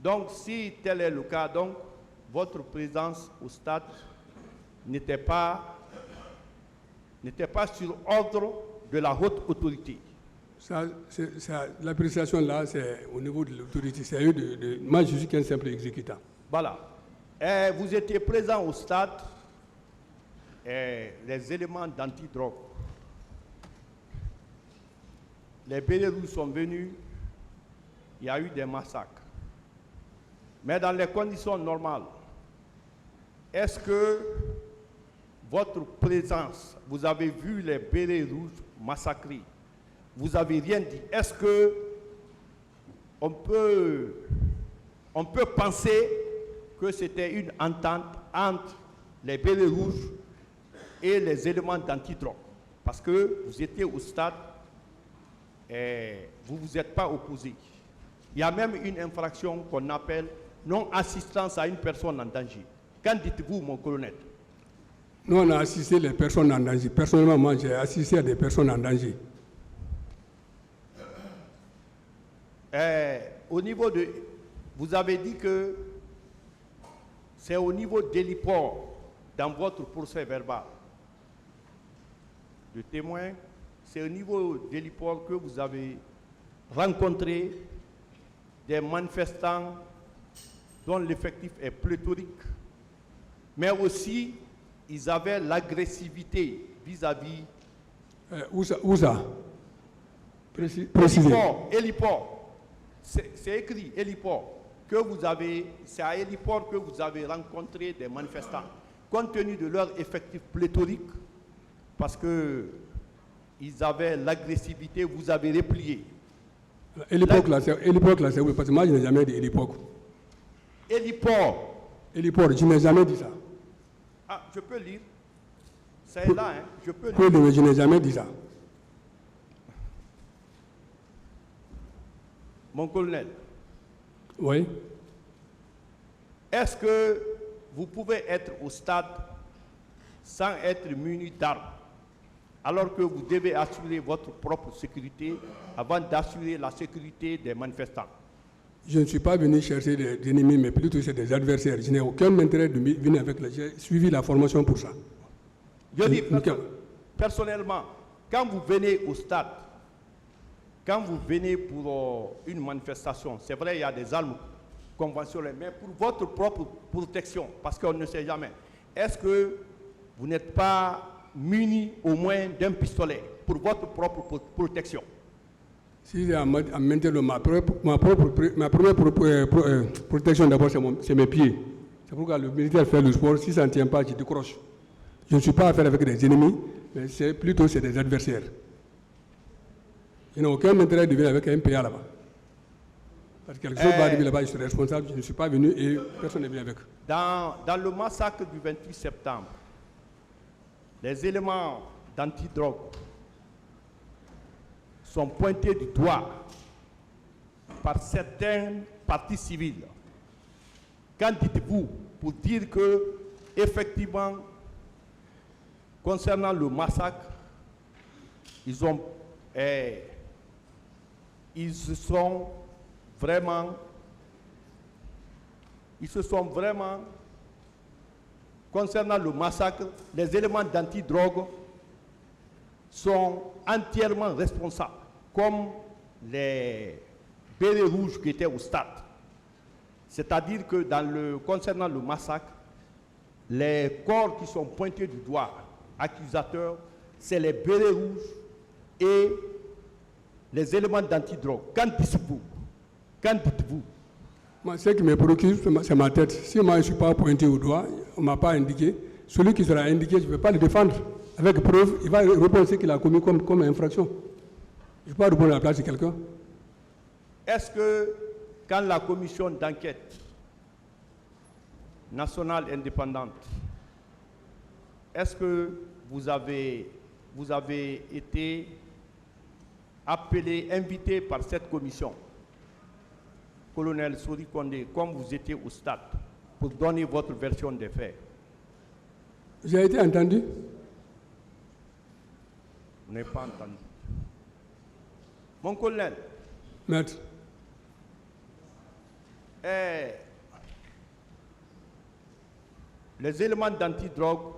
Donc, si tel est le cas, donc, votre présence au stade n'était pas sur ordre de la haute autorité. L'appréciation là, c'est au niveau de l'autorité. C'est eux moi, je suis qu'un simple exécutant. Voilà. Et vous étiez présent au stade, et les éléments d'antidrogue. Les bérets rouges sont venus, il y a eu des massacres. Mais dans les conditions normales, est-ce que votre présence, vous avez vu les bérets rouges massacrés, vous n'avez rien dit? Est-ce que on peut penser que c'était une entente entre les bérets rouges et les éléments d'antidrogue? Parce que vous étiez au stade et vous ne vous êtes pas opposé. Il y a même une infraction qu'on appelle non-assistance à une personne en danger. Qu'en dites-vous, mon colonel? Nous, on a assisté les personnes en danger. Personnellement, moi, j'ai assisté à des personnes en danger. Au niveau de... Vous avez dit que c'est au niveau d'héliport, dans votre procès verbal. Le témoin, c'est au niveau d'héliport que vous avez rencontré des manifestants dont l'effectif est pléthorique, mais aussi ils avaient l'agressivité vis-à-vis. Où ça? Précisez. Héliport. C'est écrit héliport. C'est à héliport que vous avez rencontré des manifestants. Compte tenu de leur effectif pléthorique, parce que ils avaient l'agressivité, vous avez replié. Héliport là, c'est où? Parce que moi, je n'ai jamais dit héliport. Héliport, je n'ai jamais dit ça. Ah, je peux lire. C'est là, hein. Je peux lire. Oui, je n'ai jamais dit ça. Mon colonel. Oui. Est-ce que vous pouvez être au stade sans être muni d'armes, alors que vous devez assurer votre propre sécurité avant d'assurer la sécurité des manifestants? Je ne suis pas venu chercher des ennemis, mais plutôt c'est des adversaires. Je n'ai aucun intérêt de venir avec les... J'ai suivi la formation pour ça. Je dis personnellement, quand vous venez au stade, quand vous venez pour une manifestation, c'est vrai, il y a des armes conventionnelles, mais pour votre propre protection, parce qu'on ne sait jamais, est-ce que vous n'êtes pas muni au moins d'un pistolet pour votre propre protection? Si à maintenant, ma première protection d'abord, c'est mes pieds. C'est pourquoi le militaire fait le sport. Si ça ne tient pas, je décroche. Je ne suis pas à faire avec des ennemis, mais c'est des adversaires. Je n'ai aucun intérêt de venir avec un PA là-bas. Parce que quelque chose va arriver là-bas, je suis responsable, je ne suis pas venu et personne n'est venu avec. Dans le massacre du 28 septembre, les éléments d'antidrogue sont pointés du doigt par certaines parties civiles. Qu'en dites-vous pour dire que, effectivement, concernant le massacre, ils se sont vraiment, concernant le massacre, les éléments d'antidrogue sont entièrement responsables, comme les bérets rouges qui étaient au stade. C'est-à-dire que concernant le massacre, les corps qui sont pointés du doigt, accusateurs, c'est les bérets rouges et les éléments d'antidrogue. Qu'en dites-vous? Moi, ce qui me préoccupe, c'est ma tête. Si moi je ne suis pas pointé au doigt, on ne m'a pas indiqué, celui qui sera indiqué, je ne vais pas le défendre. Avec preuve, il va répondre ce qu'il a commis comme infraction. Je ne peux pas répondre à la place de quelqu'un. Est-ce que, quand la commission d'enquête nationale indépendante, est-ce que vous avez été appelé, invité par cette commission, colonel Sori Kondé, comme vous étiez au stade, pour donner votre version des faits? J'ai été entendu. Vous n'avez pas entendu. Mon colonel, Maître, les éléments d'antidrogue,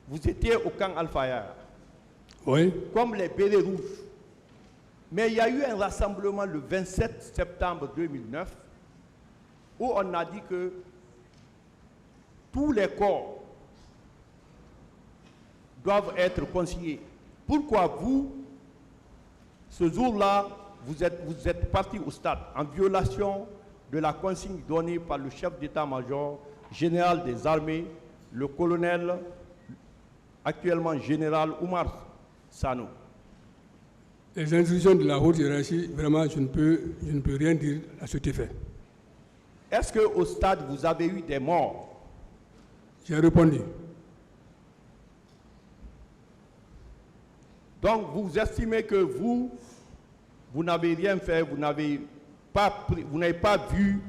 vous étiez au camp Al-Fayar, Oui. comme les bérets rouges. Mais il y a eu un rassemblement le 27 septembre 2009 où on a dit que tous les corps doivent être consignés. Pourquoi vous, ce jour-là, vous êtes parti au stade en violation de la consigne donnée par le chef d'état-major général des armées, le colonel, actuellement général Oumar Sano? Les instructions de la haute hiérarchie, vraiment, je ne peux rien dire à cet effet. Est-ce qu'au stade, vous avez eu des morts? J'ai répondu. Donc, vous estimez que vous n'avez rien fait, vous n'avez pas vu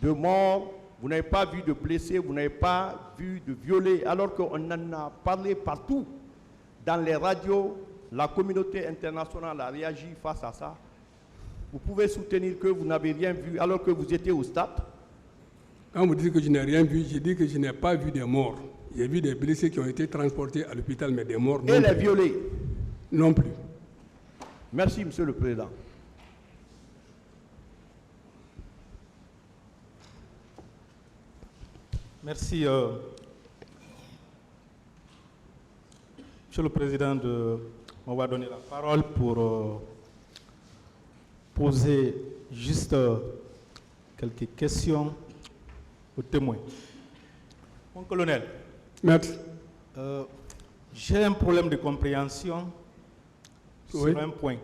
de morts, vous n'avez pas vu de blessés, vous n'avez pas vu de violés, alors qu'on en a parlé partout. Dans les radios, la communauté internationale a réagi face à ça. Vous pouvez soutenir que vous n'avez rien vu alors que vous étiez au stade? Quand vous dites que je n'ai rien vu, je dis que je n'ai pas vu des morts. J'ai vu des blessés qui ont été transportés à l'hôpital, mais des morts non plus. Et les violés? Non plus. Merci, Monsieur le Président. Merci, Monsieur le Président, de m'avoir donné la parole pour poser juste quelques questions aux témoins. Mon colonel, Maître. J'ai un problème de compréhension Oui. sur un point.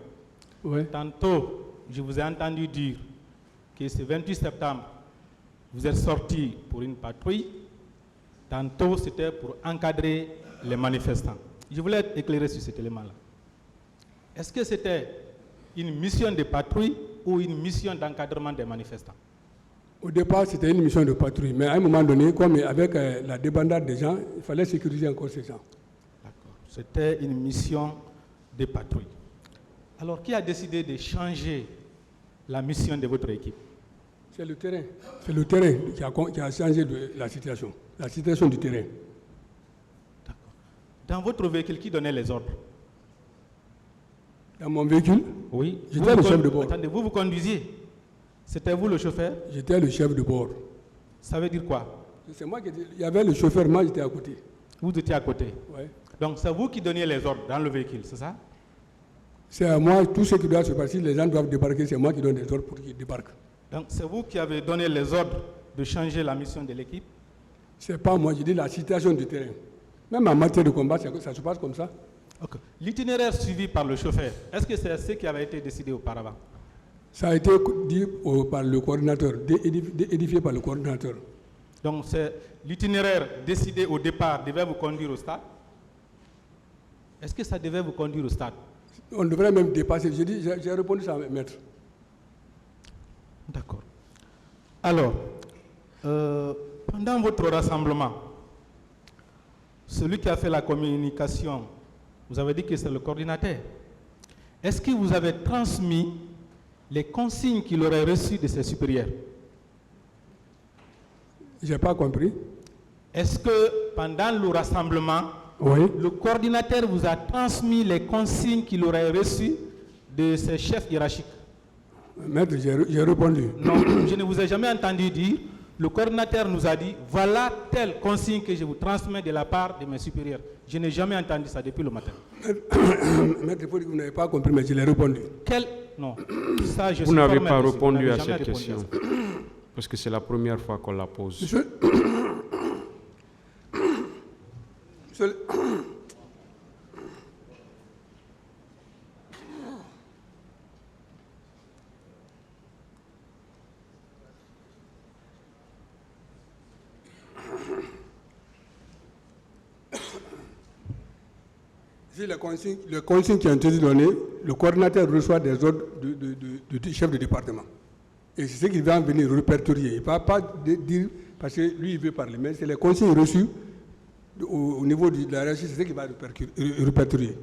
Oui. Tantôt, je vous ai entendu dire que ce 28 septembre, vous êtes sorti pour une patrouille. Tantôt, c'était pour encadrer les manifestants. Je voulais être éclairé sur cet élément-là. Est-ce que c'était une mission de patrouille ou une mission d'encadrement des manifestants? Au départ, c'était une mission de patrouille, mais à un moment donné, comme avec la débandade des gens, il fallait sécuriser encore ces gens. D'accord. C'était une mission de patrouille. Alors, qui a décidé de changer la mission de votre équipe? C'est le terrain. C'est le terrain qui a changé la situation du terrain. D'accord. Dans votre véhicule, qui donnait les ordres? Dans mon véhicule, Oui. J'étais le chef de bord. Attendez, vous conduisiez? C'était vous le chauffeur? j'étais le chef de bord. Ça veut dire quoi? C'est moi qui étais. Il y avait le chauffeur, moi j'étais à côté. Vous étiez à côté. Ouais. Donc, c'est vous qui donniez les ordres dans le véhicule, c'est ça? C'est à moi, tout ce qui doit se passer, les gens doivent débarquer, c'est moi qui donne les ordres pour qu'ils débarquent. Donc, c'est vous qui avez donné les ordres de changer la mission de l'équipe? C'est pas moi, je dis la situation du terrain. Même en matière de combat, ça se passe comme ça. Okay. L'itinéraire suivi par le chauffeur, est-ce que c'est ce qui avait été décidé auparavant? Ça a été dit par le coordinateur, édifié par le coordinateur. Donc, c'est l'itinéraire décidé au départ devait vous conduire au stade? Est-ce que ça devait vous conduire au stade? On devrait même dépasser. J'ai répondu ça, maître. D'accord. Alors, pendant votre rassemblement, celui qui a fait la communication, vous avez dit que c'est le coordinateur. Est-ce que vous avez transmis les consignes qu'il aurait reçues de ses supérieurs? Je n'ai pas compris. Est-ce que pendant le rassemblement, Oui. le coordinateur vous a transmis les consignes qu'il aurait reçues de ses chefs hiérarchiques? Maître, j'ai répondu. Non, je ne vous ai jamais entendu dire. Le coordinateur nous a dit, voilà telle consigne que je vous transmets de la part de mes supérieurs. Je n'ai jamais entendu ça depuis le matin. Maître, il faut dire que vous n'avez pas compris, mais je l'ai répondu. Non, ça je Vous suis n'avez formel pas dessus. répondu Vous à n'avez jamais cette répondu à question, ça. parce que c'est la première fois qu'on la pose. Monsieur, si les consignes qui ont été données, le coordinateur reçoit des ordres du chef de département. Et c'est ce qu'il va venir répertorier. Il ne va pas dire, parce que lui, il veut parler, mais c'est les consignes reçues au niveau de la hiérarchie, c'est ce qu'il va répertorier.